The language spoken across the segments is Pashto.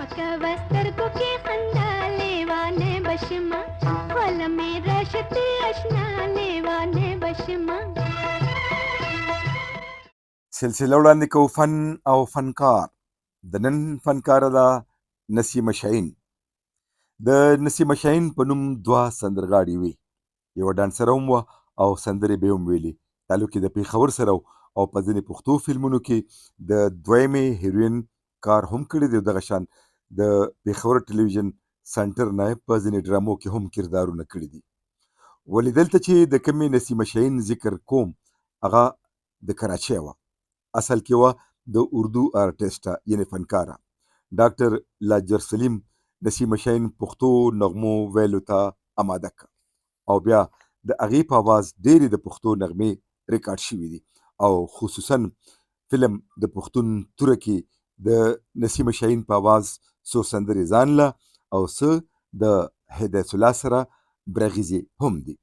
مکه سترګو کې خندا لیوانه بشما ول مې راشد آشنا لیوانه بشما. سلسله وړاندې کوو فن او فنکار. د نن فنکاره ده نسیمه شاهین. د نسیمه شاهین په نوم دوه سندرغاړي وي، یوه ډانسره هم وه او سندرې به هم ویلي. تعلق یې د پېښور سره او په ځینې پښتو فلمونو کې د دویمې هیروین کار هم کړی دی. دغه شان د پېښور ټلویزیون سنټر نه په ځینې ډرامو کې هم کردارونه کړي دي. ولې دلته چې د کومې نسیمه شاهین ذکر کوم، هغه د کراچۍ وه. اصل کې وه د اردو آرټسټه یعنی فنکاره. ډاکټر لاجور سلیم نسیمه شاهین پښتو نغمو ویلو ته آماده کړه او بیا د هغې په اواز ډېرې د پښتو نغمې ریکارډ شوي دي او خصوصا فلم د پښتون توره کې د نسیمه شاهین په اواز څو سندرې ځان له او څه د هدایت الله سره برغیزې هم دي.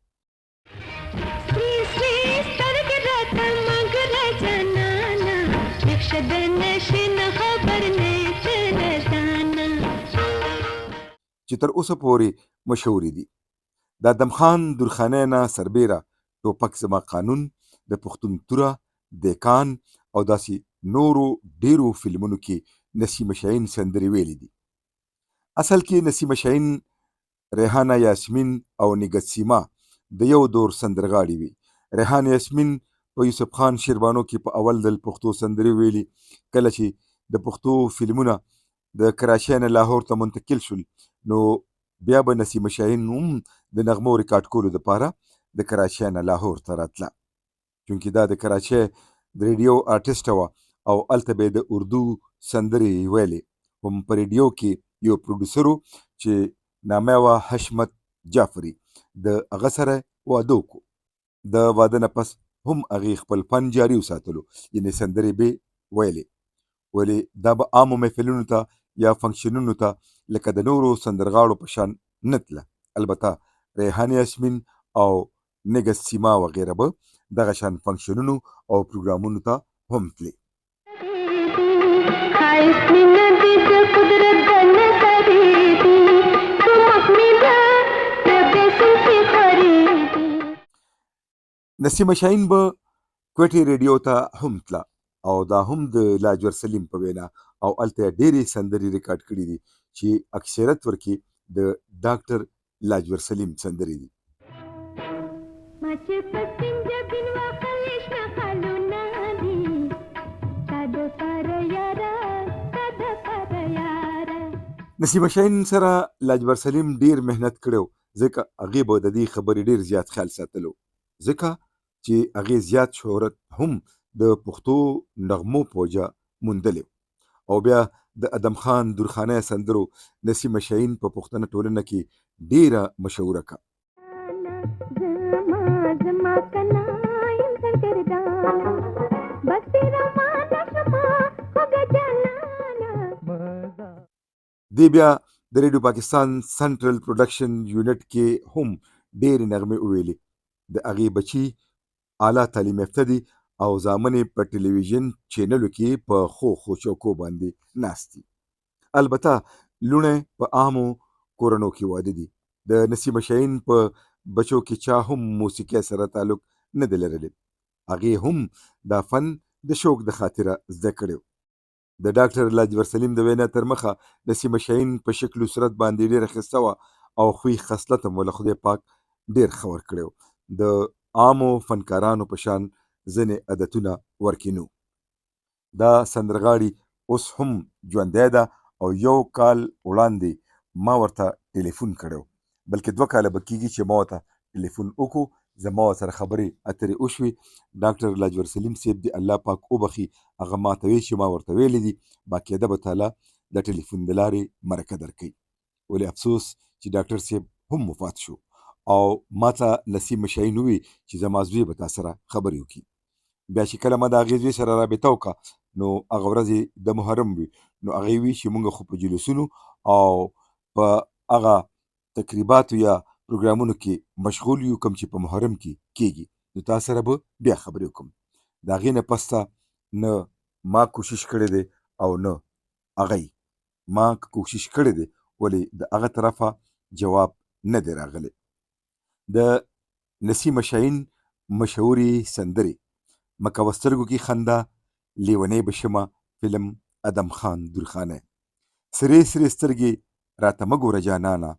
چې تر اوسه پورې مشهورې دي. د ادم خان درخانۍ نه سربیره ټوپک زما قانون، د پښتون توره، دیکان او داسې نورو ډیرو فلمونو کې نسیمه شاهین سندرې ویلي دي. اصل کې نسیمه شاهین، ریحانه یاسمین او نګهت سیما د یو دور سندرغاړي وي. ریحانه یاسمین په یوسف خان شیربانو کې په اول ځل پښتو سندرې ویلي. کله چې د پښتو فلمونه د کراچۍ نه لاهور ته منتقل شول، نو بیا به نسیمه شاهین هم د نغمو ریکارډ کولو دپاره د کراچۍ نه لاهور ته راتله، چونکې دا د کراچۍ د ریډیو آرټسټه وه او هلته به یې د اردو سندرې ویلې. هم په ریډیو کې یو پروډوسر و چې نامه یې وه حشمت جعفري، د هغه سره واده وکړو. د واده نه پس هم هغې خپل فن جاري وساتلو، یعنې سندرې به ویلې. ولې دا به عامو محفلونو ته یا فنکشنونو ته لکه د نورو سندرغاړو په شان نه تله. البته ریحانه یاسمین او نګهت سیما وغیره به دغه شان فنکشنونو او پروګرامونو ته هم تلې. نسیمه شاهین به کوټې ریډیو ته هم تله او دا هم د لاجور سلیم په وینا، او هلته ډېرې سندرې ریکارډ کړي دي چې اکثریت ورکې د ډاکټر لاجور سلیم سندرې دي. نسیمه شاهین سره لاجور سلیم ډېر محنت کړی و، ځکه هغې به د دې خبرې ډېر زیات خیال ساتلو، ځکه چې هغې زیات شهرت هم د پښتو نغمو په وجه موندلی. او بیا د ادم خان درخانۍ سندرو نسیمه شاهین په پښتنه ټولنه کې ډیره مشهوره کړه. دی بیا د ریډیو پاکستان سنټرل پروډکشن یونټ کې هم ډیرې نغمې وویلې. د هغې بچي اعلی تعلیم یافته دي او زامن په ټلویزیون چینلو کې په ښو چوکو باندې ناست دي. البته لوڼې په عامو کورنو کې واده دي. د نسیمه شاهین په بچو کې چا هم موسیقۍ سره تعلق نه دی لرلی. هغې هم دا فن د شوق د خاطره زده کړی. د ډاکټر لاجور سلیم د وینا تر مخه نسیمه شاهین په شکل و صورت باندې ډېره ښایسته وه او خوی خصلت هم له خدای پاک ډېر ښه ورکړی و. د عامو فنکارانو په شان ځینې عادتونه ورکې نه. دا سندرغاړي اوس هم ژوندی ده او 1 کال وړاندې ما ورته ټلیفون کړی و، بلکې 2 کاله به کېږي چې ما ورته ټلیفون وکړو، زما ورسره خبرې اترې وشوې. ډاکټر لاجور سلیم صاحب دې الله پاک وبخي، هغه ما ته وی چې ما ورته ویلي دي باقاعده به تعالی د ټلیفون د لارې مرکه درکوي. ولې افسوس چې ډاکټر صاحب هم وفات شو او ما ته نسیمه شاهین ووی چې زما زوی به تا سره خبرې وکړي. بیا چې کله ما د هغې زوی سره رابطه وکړه، نو هغه ورځې د محرم وي، نو هغې وی چې موږ خو په جلوسونو او په هغه تقریباتو یا پروګرامونو کې مشغول یو کوم چې په محرم کې کېږي، نو تا سره به بیا خبرې وکړم. د هغې نه پس ته نه ما کوشش کړی دی او نه هغه. ما کوشش کړی دی ولې د هغه طرفه جواب نه دی راغلی. د نسیم شاهین مشهورې سندرې مکوه سترګو کې خندا، لیونی بشمه، فلم ادم خان درخانه، سرې سرې سترګې راته مه ګوره جانانه،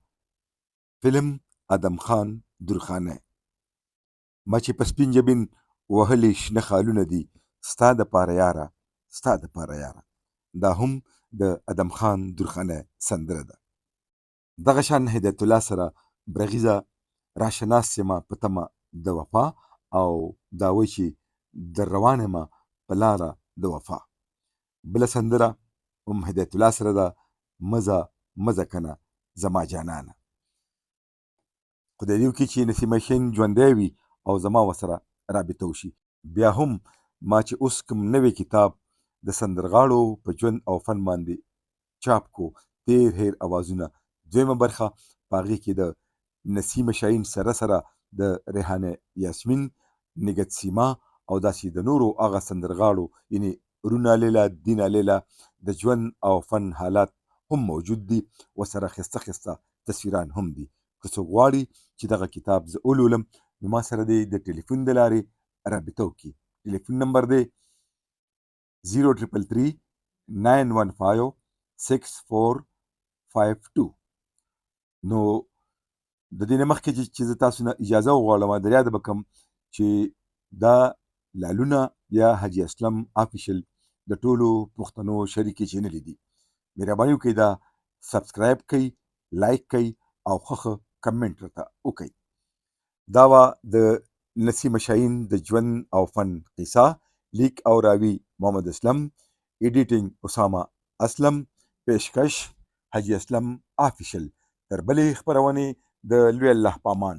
فلم ادم خان درخانه، ما چې په سپین جبین وهلې شنه خالونه دي ستا دپاره یاره ستا دپاره یاره، دا هم د ادم خان درخانه سندره ده. دغه شان هدایت الله سره برغیزه راشه ناست یمه په تمه د وفا، او دا وایي چې در روان یمه په لاره د وفا. بله سندره هم هدایت الله سره ده، مزه مزه کنه زما جانانه. خدای دې وکړي چې نسیم شاهین ژوندی وي او زما ورسره رابطه وشي. بیا هم ما چې اوس کوم نوی کتاب د سندرغاړو په ژوند او فن باندې چاپ کو، تیر هیر اوازونه، دویمه برخه په هغې کې د نسیم شاهین سره سره د ریحانه یاسمین، نګهت سیما او داسې د نورو هغه سندرغاړو یعنې رونا لیلا، دینا لیلا د ژوند او فن حالات هم موجود دي، ورسره ښایسته ښایسته تصویران هم دي. که څوک غواړي چې دغه کتاب زه ولولم نو ما سره دی د ټلیفون د لارې رابطه وکړي. ټلیفون نمبر دی 033-915-6452. نو د دې نه مخکې چې زه تاسو نه اجازه وغواړم، در یاده به کړم چې دا لالونه یا حاجي اسلم آفیشل د ټولو پښتنو شریکې چینلې دي. مهرباني وکړئ دا سبسکرایب کړئ، لایک کړئ او ښه کمنټ راته وکړئ. دا وه د نسیم شاهین د ژوند او فن قصه. لیک او راوي محمد اسلم، ایډیټینګ اسامه اسلم، پیشکش حاجي اسلم آفیشل. تر بلې خپرونې د لوی الله په امان.